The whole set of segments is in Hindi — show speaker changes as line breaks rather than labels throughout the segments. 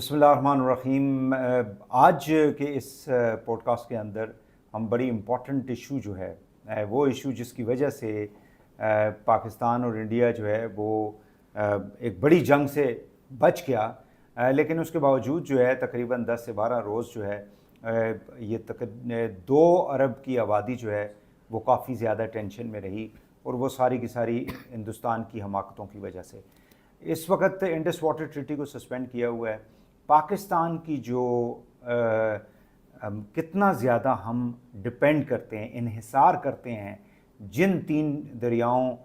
बिस्मिल्लाहिर्रहमानिर्रहीम। आज के इस पॉडकास्ट के अंदर हम बड़ी इम्पॉर्टेंट इशू जो है वो इशू जिसकी वजह से पाकिस्तान और इंडिया जो है वो एक बड़ी जंग से बच गया, लेकिन उसके बावजूद जो है तकरीबन 10 से 12 रोज़ जो है ये 2 अरब की आबादी जो है वो काफ़ी ज़्यादा टेंशन में रही, और वो सारी की सारी हिंदुस्तान की हमाकतों की वजह से। इस वक्त इंडस वाटर ट्रीटी को सस्पेंड किया हुआ है। पाकिस्तान की जो कितना ज़्यादा हम डिपेंड करते हैं, इन्हिसार करते हैं जिन 3 दरियाओं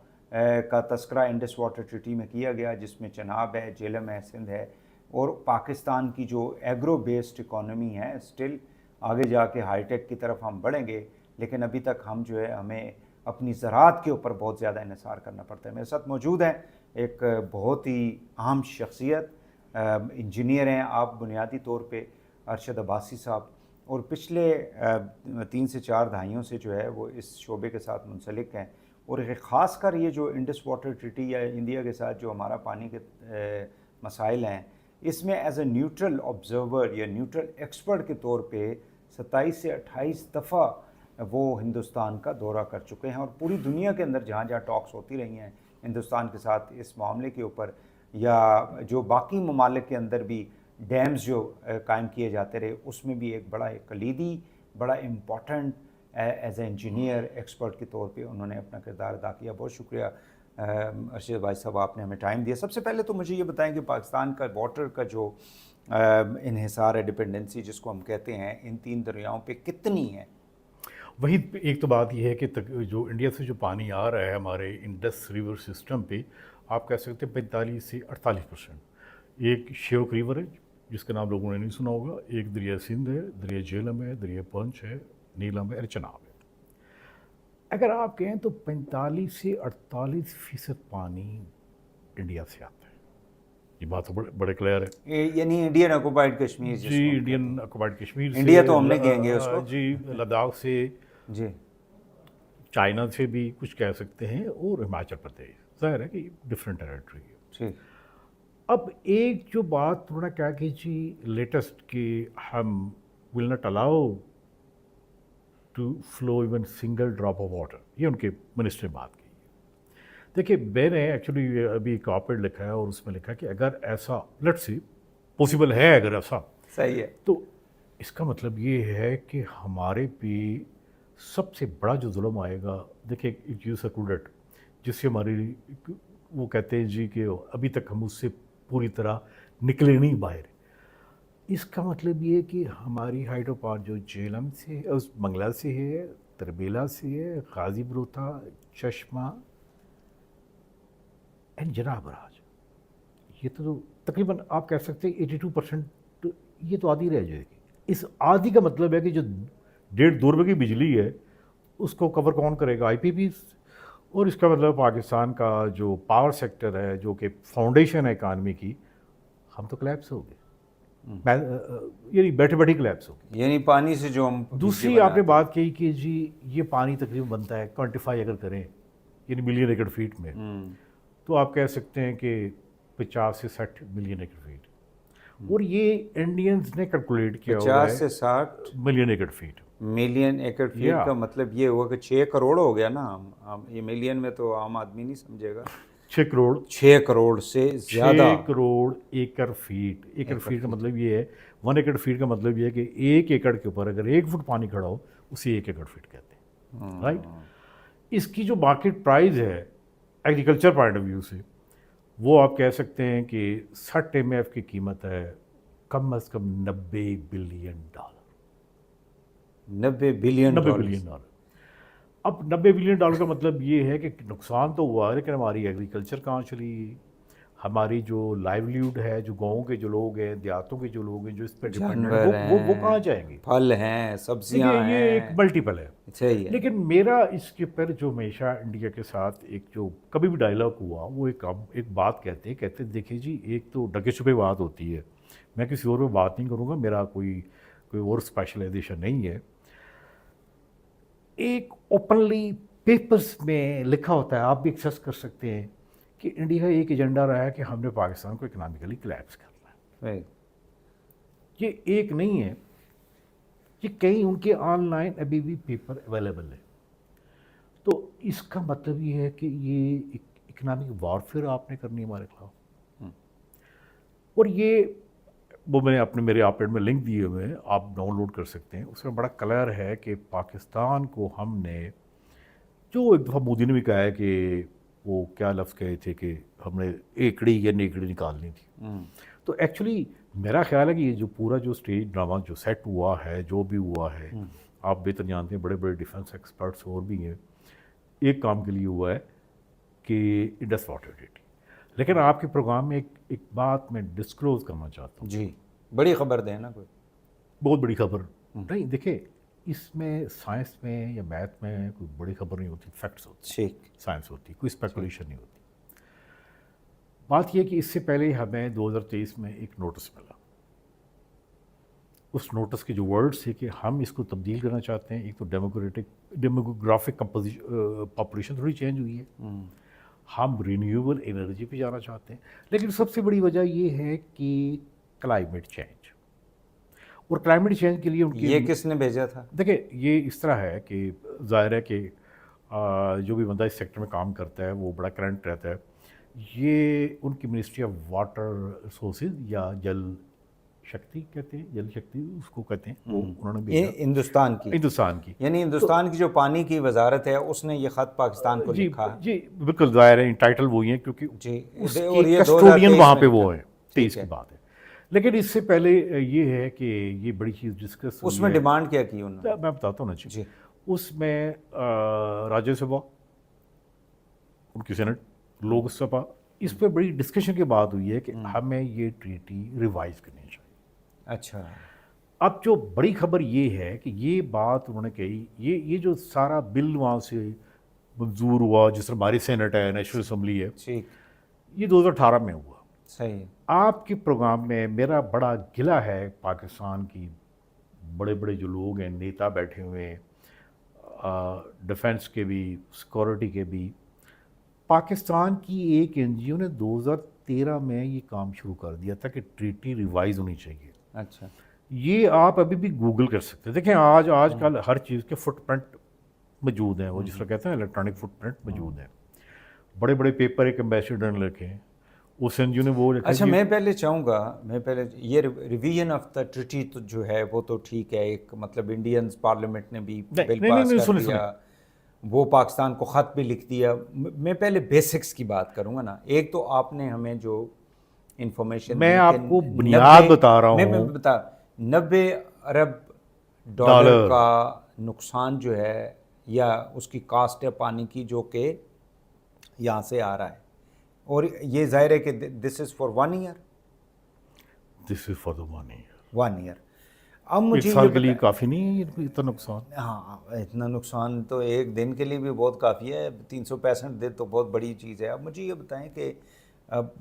का तस्करा इंडस वाटर ट्रीटी में किया गया, जिसमें चनाब है, झेलम है, सिंध है, और पाकिस्तान की जो एग्रो बेस्ड इकॉनमी है, स्टिल आगे जाके हाईटेक की तरफ हम बढ़ेंगे, लेकिन अभी तक हम जो है हमें अपनी ज़राअत के ऊपर बहुत ज़्यादा इन्हिसार करना पड़ता है। मेरे साथ मौजूद हैं एक बहुत ही अहम शख्सियत, इंजीनियर हैं आप बुनियादी तौर पे, अरशद अब्बासी साहब, और पिछले 3 से 4 दहाइयों से जो है वो इस शोबे के साथ मुंसलिक हैं। और ख़ास कर ये जो इंडस वाटर ट्रीटी या इंडिया के साथ जो हमारा पानी के मसाइल हैं, इसमें एज ए न्यूट्रल ऑब्ज़र्वर या न्यूट्रल एक्सपर्ट के तौर पे 27 से 28 दफ़ा वो हिंदुस्तान का दौरा कर चुके हैं, और पूरी दुनिया के अंदर जहाँ जहाँ टॉक्स होती रही हैं हिंदुस्तान के साथ इस मामले के ऊपर, या जो बाकी ममालिक के अंदर भी डैम्स जो कायम किए जाते रहे, उसमें भी एक बड़ा कलीदी, बड़ा important as a engineer expert के तौर पे उन्होंने अपना किरदार अदा किया। बहुत शुक्रिया अरशद भाई साहब, आपने हमें टाइम दिया। सबसे पहले तो मुझे ये बताएं कि पाकिस्तान का वाटर का जो इन्हिसार है, डिपेंडेंसी जिसको हम कहते हैं, इन 3 दरियाओं पे कितनी है?
वही एक तो बात यह है कि जो इंडिया से जो पानी आ रहा है हमारे इंडस रिवर सिस्टम पे, आप कह सकते हैं 45 से 48%। एक श्योक रिवर है जिसका नाम लोगों ने नहीं सुना होगा, एक दरिया सिंध है, दरिया झेलम है, दरिया पंच है, नीलम है और चनाब है। अगर आप कहें तो 45 से 48% पानी इंडिया से आता है। ये बात तो बड़े क्लियर है।
यानी इंडियन ऑक्युपाइड कश्मीर
जी, इंडियन ऑक्युपाइड कश्मीर से,
इंडिया तो हम नहीं कहेंगे उसको
जी, लद्दाख से,
जी,
चाइना से भी कुछ कह सकते हैं, और हिमाचल प्रदेश, जाहिर है कि डिफरेंट टेरिटरी है। अब एक जो बात थोड़ा क्या कि जी लेटेस्ट कि हम will not allow to flow even single drop of water, ये उनके मिनिस्टर ने बात की। देखिए, मैंने एक्चुअली अभी एक ऑपरेड लिखा है और उसमें लिखा है कि अगर ऐसा लेट्स सी पॉसिबल है, अगर ऐसा
सही है,
तो इसका मतलब ये है कि हमारे पे सबसे बड़ा जो जुल्म आएगा। देखिए, एक यूज अक्रूडेट जिससे हमारी, वो कहते हैं जी कि अभी तक हम उससे पूरी तरह निकले नहीं बाहर। इसका मतलब ये कि हमारी हाइड्रो पावर जो झेलम से, उस मंगला से है, तरबेला से है, गाजी बरूथा, चश्मा एंड जनाबराज, ये तो तकरीबन आप कह सकते हैं 82%, ये तो आधी रह जाएगी। इस आधी का मतलब है कि जो 1.5-2 रुपये की बिजली है उसको कवर कौन करेगा? IPP। और इसका मतलब पाकिस्तान का जो पावर सेक्टर है, जो कि फाउंडेशन है इकानमी की, हम तो क्लैप्स हो गए, यानी बैठे बैठे क्लैप्स हो गए।
यानी पानी से जो हम
दूसरी आपने बात कही कि जी ये पानी तकरीबन बनता है, क्वान्टिफाई अगर करें यानी मिलियन एकड़ फीट में, तो आप कह सकते हैं कि 50 से 60 मिलियन एकड़ फीट। और ये इंडियंस ने कैलकुलेट किया हुआ है
50 से 60
मिलियन एकड़ फीट।
मिलियन एकड़ फीट का मतलब ये हुआ कि 6 करोड़ हो गया ना। हम ये मिलियन में तो आम आदमी नहीं समझेगा। 6 करोड़ से ज़्यादा,
6 करोड़ एकड़ फीट। एकड़ फीट का मतलब ये है, 1 एकड़ फीट का मतलब ये है कि 1 एकड़ के ऊपर अगर 1 फुट पानी खड़ा हो उसे 1 एकड़ फीट कहते हैं, राइट। इसकी जो मार्केट प्राइस है एग्रीकल्चर पॉइंट ऑफ व्यू से, वो आप कह सकते हैं कि 60 MF की कीमत है कम से कम $90 बिलियन।
90 billion
dollar. अब $90 बिलियन का मतलब ये है कि नुकसान तो हुआ, लेकिन हमारी एग्रीकल्चर कहाँ चली, हमारी जो लाइवलीहुड है, जो गाँव के जो लोग हैं, देहातों के जो लोग हैं, जो इस पर डिपेंडेंट हैं, वो कहाँ जाएंगे?
फल हैं, सब्जियां हैं,
ये एक मल्टीपल है।
सही है।
लेकिन मेरा इसके पर जो हमेशा इंडिया के साथ एक जो कभी भी डायलॉग हुआ, वो एक बात कहते हैं देखिए जी, एक तो ढके छुपे बात होती है, मैं किसी और में बात नहीं करूँगा, मेरा कोई और स्पेशलाइजेशन नहीं है। एक ओपनली पेपर्स में लिखा होता है, आप भी एक्सेस कर सकते हैं, कि इंडिया का एक एजेंडा रहा है कि हमने पाकिस्तान को इकोनॉमिकली कोलैप्स करना है। ये एक नहीं है, कि कई उनके ऑनलाइन अभी भी पेपर अवेलेबल है। तो इसका मतलब ये है कि ये इकोनॉमिक वॉरफेयर आपने करनी है हमारे खिलाफ। और ये वो मैंने अपने मेरे ऑपरेट में लिंक दिए हुए हैं, आप डाउनलोड कर सकते हैं। उसमें बड़ा क्लियर है कि पाकिस्तान को हमने, जो एक दफ़ा मोदी ने भी कहा है कि वो क्या लफ्ज़ कहे थे कि हमने एकड़ी या नेकड़ी निकालनी थी। तो एक्चुअली मेरा ख्याल है कि ये जो पूरा जो स्टेज ड्रामा जो सेट हुआ है, जो भी हुआ है, आप बेहतर जानते हैं, बड़े बड़े डिफेंस एक्सपर्ट्स और भी हैं, एक काम के लिए हुआ है कि इंडस वाटर ट्रीटी। लेकिन आपके प्रोग्राम में एक बात मैं डिस्क्लोज करना चाहता हूँ।
जी, बड़ी खबर दें ना कोई।
बहुत बड़ी खबर नहीं, देखिए इसमें साइंस में या मैथ में कोई बड़ी खबर नहीं होती, फैक्ट्स होते,
ठीक,
साइंस होती, कोई स्पेकुलेशन नहीं होती। बात यह कि इससे पहले हमें 2023 में एक नोटिस मिला। उस नोटिस के जो वर्ड्स थे कि हम इसको तब्दील करना चाहते हैं, एक तो डेमोग्राफिक पॉपुलेशन थोड़ी चेंज हुई है, हम रिन्यूएबल एनर्जी पे जाना चाहते हैं, लेकिन सबसे बड़ी वजह ये है कि क्लाइमेट चेंज। और क्लाइमेट चेंज के लिए उनकी,
ये किसने भेजा था?
देखिए ये इस तरह है कि ज़ाहिर है कि जो भी बंदा इस सेक्टर में काम करता है वो बड़ा करंट रहता है। ये उनकी मिनिस्ट्री ऑफ वाटर रिसोर्सेज या जल शक्ति कहते हैं, जल शक्ति उसको कहते हैं, वो उन्होंने भेजा हिंदुस्तान की,
यानी हिंदुस्तान की जो पानी की वजारत है उसने ये ख़त पाकिस्तान को लिखा।
जी बिल्कुल, ज़ाहिर है टाइटल वही है क्योंकि
जी,
उसकी कस्टोडियन वहाँ पे वो है, 23 की बात है। लेकिन इससे पहले ये है कि ये बड़ी चीज़ डिस्कस,
उसमें डिमांड क्या की उन्होंने?
मैं बताता हूँ ना
जी।
उसमें राज्यसभा, उनकी सेनेट, लोकसभा, इस पर बड़ी डिस्कशन के बाद हुई है कि हमें ये ट्रीटी रिवाइज करनी चाहिए।
अच्छा,
अब जो बड़ी खबर ये है कि ये बात उन्होंने कही, ये जो सारा बिल वहाँ से मंजूर हुआ, जिस तरह हमारी सेनेट है, नेशनल असम्बली है,
ठीक,
ये 2018 में हुआ।
सही है।
आपके प्रोग्राम में मेरा बड़ा गिला है पाकिस्तान की, बड़े बड़े जो लोग हैं, नेता बैठे हुए हैं, डिफेंस के भी, सिक्योरिटी के भी, पाकिस्तान की एक एनजीओ ने 2013 में ये काम शुरू कर दिया था कि ट्रीटी रिवाइज होनी चाहिए।
अच्छा,
ये आप अभी भी गूगल कर सकते हैं। देखें आजकल हर चीज़ के फुटप्रिंट मौजूद हैं, वो जिस तरह कहते हैं इलेक्ट्रॉनिक फुटप्रिंट मौजूद हैं। बड़े बड़े पेपर एक एम्बेसडर ने लिखे, उस एनजीओ ने वो लिखा।
अच्छा, मैं पहले ये रिवीजन ऑफ द ट्रीटी तो जो है वो तो ठीक है, एक मतलब इंडियन पार्लियामेंट ने भी बिल पास कर दिया, वो पाकिस्तान को ख़त भी लिख दिया। मैं पहले बेसिक्स की बात करूँगा ना। एक तो आपने हमें जो इंफॉर्मेशन,
मैं आपको बुनियाद बता रहा हूँ,
मैं बता 90 अरब डॉलर का नुकसान जो है या उसकी कास्ट है पानी की, जो कि यहाँ से आ रहा है, और ये जाहिर है कि this is for 1 year,
this is for the 1 year.
1 year. अब मुझे
एक साल के लिए काफ़ी नहीं है इतना नुकसान।
हाँ, इतना नुकसान तो एक दिन के लिए भी बहुत काफ़ी है, 365 दिन तो बहुत बड़ी चीज़ है। अब मुझे ये बताएं कि अब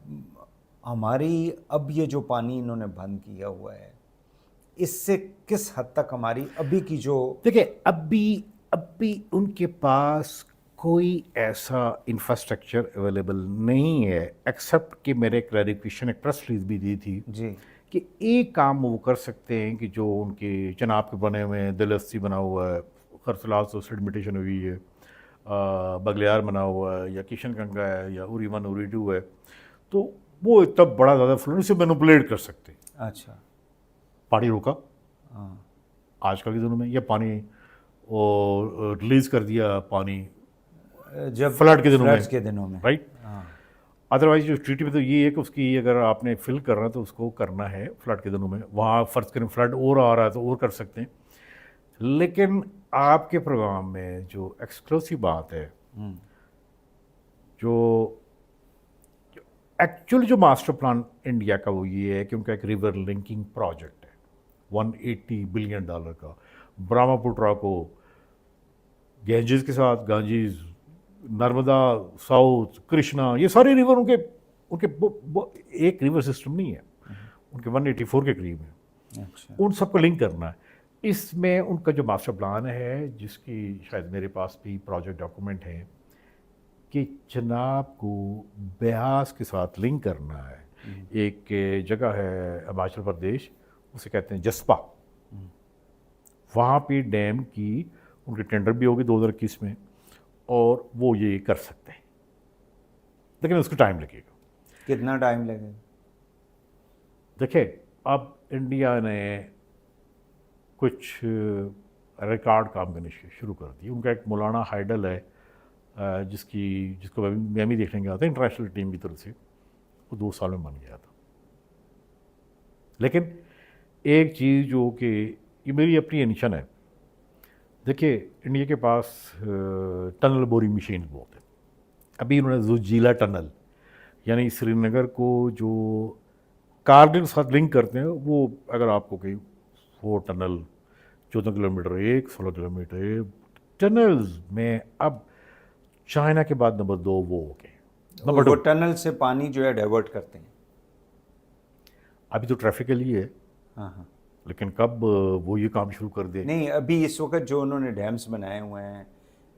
हमारी अब ये जो पानी इन्होंने बंद किया हुआ है, इससे किस हद तक हमारी अभी की जो,
देखिए अभी उनके पास कोई ऐसा इंफ्रास्ट्रक्चर अवेलेबल नहीं है, एक्सेप्ट कि मेरे क्लैरिफिकेशन एक प्रेस रिलीज भी दी थी
जी,
कि एक काम वो कर सकते हैं कि जो उनके जनाब के बने हुए हैं, दिलस्ती बना हुआ है, खरसलास तो सेडिमेंटेशन हुई है, बगलियार बना हुआ है, या किशन गंगा है, या उरी 1 उरी 2 है, तो वो इतना बड़ा ज़्यादा फ्लो से मैनिपुलेट कर सकते हैं।
अच्छा,
पानी रोका
हाँ,
आजकल के दिनों में, या पानी और रिलीज़ कर दिया पानी
जब
फ्लड के
दिनों में,
राइट। अदरवाइज जो ट्रीटी में तो ये है कि उसकी अगर आपने फिल करना है तो उसको करना है फ्लड के दिनों में, वहाँ फ़र्ज़ करें फ्लड और आ रहा है तो और कर सकते हैं। लेकिन आपके प्रोग्राम में जो एक्सक्लूसिव बात है, जो एक्चुअल जो मास्टर प्लान इंडिया का वो ये है कि उनका एक रिवर लिंकिंग प्रोजेक्ट है $180 बिलियन का, ब्रह्मपुत्रा को गैंजेस के साथ, गांजेस, नर्मदा, साउथ, कृष्णा, ये सारे रिवर उनके एक रिवर सिस्टम नहीं है, उनके 184 के करीब है।
अच्छा,
उन सबको लिंक करना है। इसमें उनका जो मास्टर प्लान है, जिसकी शायद मेरे पास भी प्रोजेक्ट डॉक्यूमेंट है, कि चनाब को ब्यास के साथ लिंक करना है। एक जगह है हिमाचल प्रदेश, उसे कहते हैं जस्पा, वहाँ पे डैम की उनके टेंडर भी होगी 2021 में, और वो ये कर सकते हैं, लेकिन उसको टाइम लगेगा।
कितना टाइम लगेगा?
देखिए, अब इंडिया ने कुछ रिकॉर्ड काम करने शुरू कर दिए। उनका एक मौलाना हाइडल है, जिसको मैं भी देखने गया था इंटरनेशनल टीम की तरफ से, वो 2 साल में बन गया था। लेकिन एक चीज़ जो कि ये मेरी अपनी एनिशन है, देखिए इंडिया के पास टनल बोरिंग मशीन बहुत है। अभी उन्होंने ज़ुजीला टनल, यानी श्रीनगर को जो कारगिल के साथ लिंक करते हैं, वो अगर आपको कहीं वो टनल 14 किलोमीटर एक, 16 किलोमीटर एक, टनल्स में अब चाइना के बाद नंबर 2 वो हो गए। नंबर
वो
2
टनल से पानी जो है डाइवर्ट करते हैं।
अभी तो ट्रैफिक के लिए है,
हाँ हाँ।
लेकिन कब वो ये काम शुरू कर दे।
नहीं, अभी इस वक्त जो उन्होंने डैम्स बनाए हुए हैं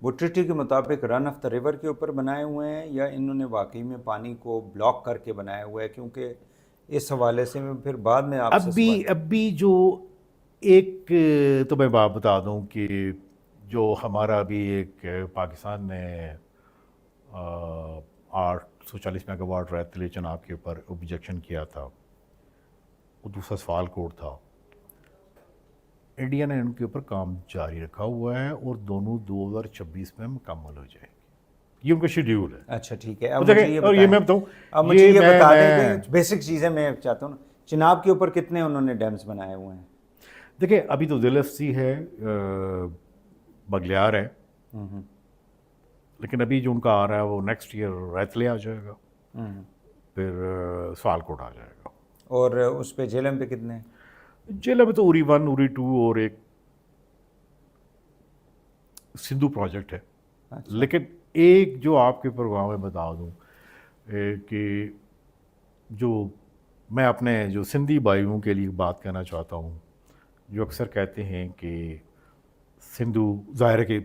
वो ट्रिटी के मुताबिक रन ऑफ द रिवर के ऊपर बनाए हुए हैं, या इन्होंने वाकई में पानी को ब्लॉक करके बनाया हुआ है? क्योंकि इस हवाले से मैं फिर बाद में आपसे सवाल।
अभी जो एक तो मैं बात बता दूं कि जो हमारा अभी एक पाकिस्तान ने 840 मेगावाट रेतीले चनाब के ऊपर ऑब्जेक्शन किया था, वो दूसरा सवाल कोड था। इंडिया ने उनके ऊपर काम जारी रखा हुआ है और दोनों 2026 में मुकम्मल हो जाएंगे, ये उनका शेड्यूल है।
अच्छा ठीक है। अब
तो
मुझे
देखें,
ये
और ये
बताएं,
मैं बताऊं,
अब मुझे ये बता
मैं
दें कि बेसिक चीज़ें मैं चाहता हूँ ना, चिनाब के ऊपर कितने उन्होंने डैम्स बनाए हुए हैं?
देखिए, अभी तो दिलफसी है, बगलियार है, लेकिन अभी जो उनका आ रहा है वो नेक्स्ट ईयर रैतले आ जाएगा, फिर सवालकोट आ जाएगा।
और उस पे झेलम पे कितने हैं?
जेल में तो उरी 1, उरी 2 और एक सिंधु प्रोजेक्ट है।
अच्छा।
लेकिन एक जो आपके प्रोग्राम में बता दूं कि जो मैं अपने जो सिंधी भाइयों के लिए बात कहना चाहता हूँ, जो अक्सर कहते हैं कि सिंधु ज़ाहिर है कि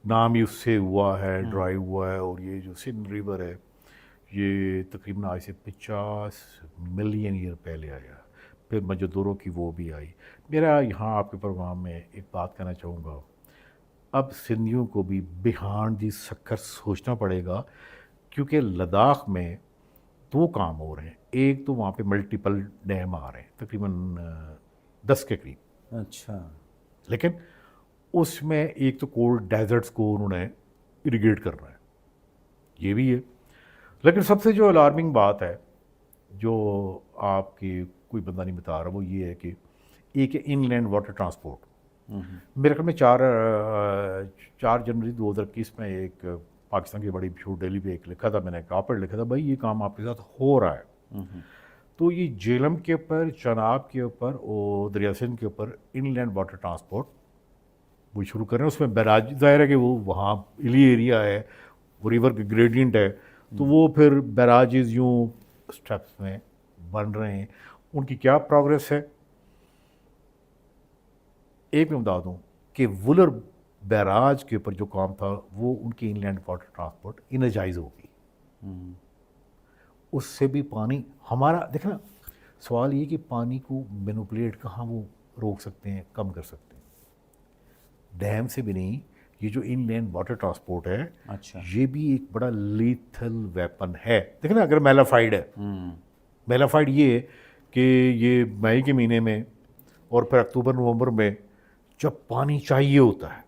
नाम ही उससे हुआ है, ड्राइव हुआ है, और ये जो सिंध रिवर है ये तकरीबन आज से 50 मिलियन ईयर पहले आया, फिर मजदूरों की वो भी आई। मेरा यहाँ आपके प्रोग्राम में एक बात कहना चाहूँगा, अब सिंधियों को भी बिहान दी सक्कर सोचना पड़ेगा, क्योंकि लद्दाख में 2 काम हो रहे हैं। एक तो वहाँ पे मल्टीपल डैम आ रहे हैं, तकरीबन 10 के करीब।
अच्छा।
लेकिन उसमें एक तो कोल्ड डेजर्ट्स को उन्होंने इरिगेट करना है, ये भी है। लेकिन सबसे जो अलार्मिंग बात है, जो आपकी कोई बंदा नहीं बता रहा, वो ये है कि एक इनलैंड वाटर ट्रांसपोर्ट। मेरे ख्याल में 4 जनवरी 2021 में एक पाकिस्तान की बड़ी शो डेली पे एक लिखा था, मैंने कहा पर लिखा था, भाई ये काम आपके साथ हो रहा है। तो ये झेलम के ऊपर, चनाब के ऊपर और दरिया सिंध के ऊपर इनलैंड वाटर ट्रांसपोर्ट वो शुरू कर रहे हैं। उसमें बैराज, जाहिर है कि वो वहाँ हिली एरिया है, वो रिवर के ग्रेडियंट है, तो वो फिर बैराजेज यूँ स्टेप्स में बन रहे हैं। उनकी क्या प्रोग्रेस है, एक मैं बता दूँ कि वुलर बैराज के ऊपर जो काम था वो उनकी इनलैंड वाटर ट्रांसपोर्ट इनर्जाइज होगी, उससे भी पानी हमारा, देखना सवाल ये कि पानी को मैनिपुलेट कहाँ वो रोक सकते हैं, कम कर सकते हैं, डैम से भी नहीं। ये जो इनलैंड वाटर ट्रांसपोर्ट है,
अच्छा,
ये भी एक बड़ा लीथल वेपन है। देखना, अगर मेलाफाइड है, मेलाफाइड ये है कि ये मई के महीने में और फिर अक्टूबर नवंबर में जब पानी चाहिए होता है,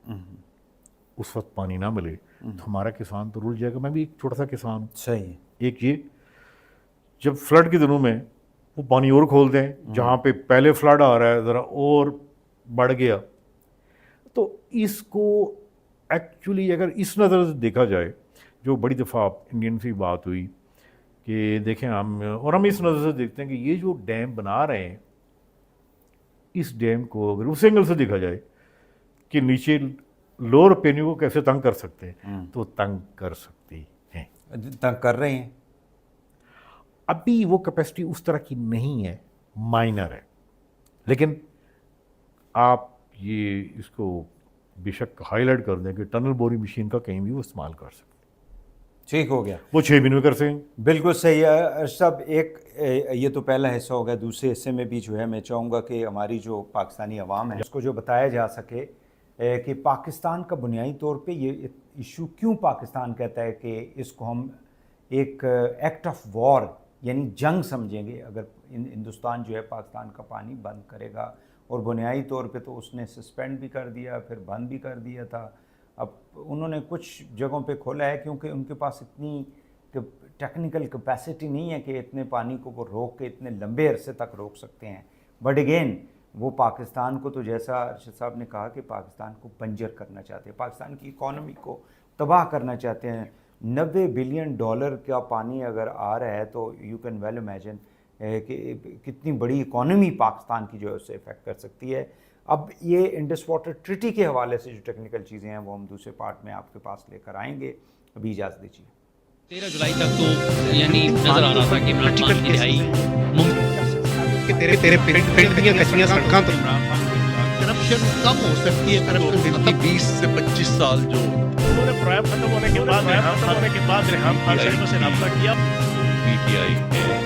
उस वक्त पानी ना मिले तो हमारा किसान तो रुल जाएगा। मैं भी एक छोटा सा किसान हूँ।
सही है।
एक ये, जब फ्लड के दिनों में वो पानी और खोल दें, जहाँ पे पहले फ्लड आ रहा है ज़रा और बढ़ गया, तो इसको एक्चुअली अगर इस नज़र से देखा जाए, जो बड़ी दफ़ा इंडियन से बात हुई कि देखें हम इस नज़र से देखते हैं कि ये जो डैम बना रहे हैं, इस डैम को अगर उस एंगल से देखा जाए कि नीचे लोअर पेन्यू को कैसे तंग कर सकते हैं, तो तंग कर सकती हैं,
तंग कर रहे हैं।
अभी वो कैपेसिटी उस तरह की नहीं है, माइनर है, लेकिन आप ये इसको बेशक हाईलाइट कर दें कि टनल बोरिंग मशीन का कहीं भी वो इस्तेमाल कर सकते हैं।
ठीक हो गया।
वो 6 महीने में कर सकेंगे।
बिल्कुल सही है सब। एक ये तो पहला हिस्सा हो गया। दूसरे हिस्से में भी जो है मैं चाहूँगा कि हमारी जो पाकिस्तानी अवाम है उसको जो बताया जा सके कि पाकिस्तान का बुनियादी तौर पे ये इशू क्यों पाकिस्तान कहता है कि इसको हम एक एक्ट ऑफ वॉर यानी जंग समझेंगे अगर हिंदुस्तान जो है पाकिस्तान का पानी बंद करेगा। और बुनियादी तौर पे तो उसने सस्पेंड भी कर दिया फिर बंद भी कर दिया था। अब उन्होंने कुछ जगहों पे खोला है क्योंकि उनके पास इतनी टेक्निकल कैपेसिटी नहीं है कि इतने पानी को वो रोक के इतने लंबे अरसे तक रोक सकते हैं। बट अगेन वो पाकिस्तान को तो जैसा अरशद साहब ने कहा कि पाकिस्तान को बंजर करना चाहते हैं, पाकिस्तान की इकॉनमी को तबाह करना चाहते हैं। $90 बिलियन का पानी अगर आ रहा है तो यू कैन वेल इमेजिन कि कितनी बड़ी इकॉनमी पाकिस्तान की जो है उससे इफ़ेक्ट कर सकती है। अब ये इंडस वाटर ट्रीटी के हवाले से जो टेक्निकल चीज़ें हैं वो हम दूसरे पार्ट में आपके पास लेकर आएंगे। अभी इजाज़त दीजिए।
13 जुलाई तक तो यानी नजर आ रहा था कि इमरान की रिहाई
कि तेरे पिंड ਦੀਆਂ ਕੱਚੀਆਂ सड़कों तो
करप्शन कम हो सकती है। करप्शन 20 से 25 साल जो
उन्होंने प्राइम खत्म होने के बाद रेहाम से राब्ता किया।
पीटीआई के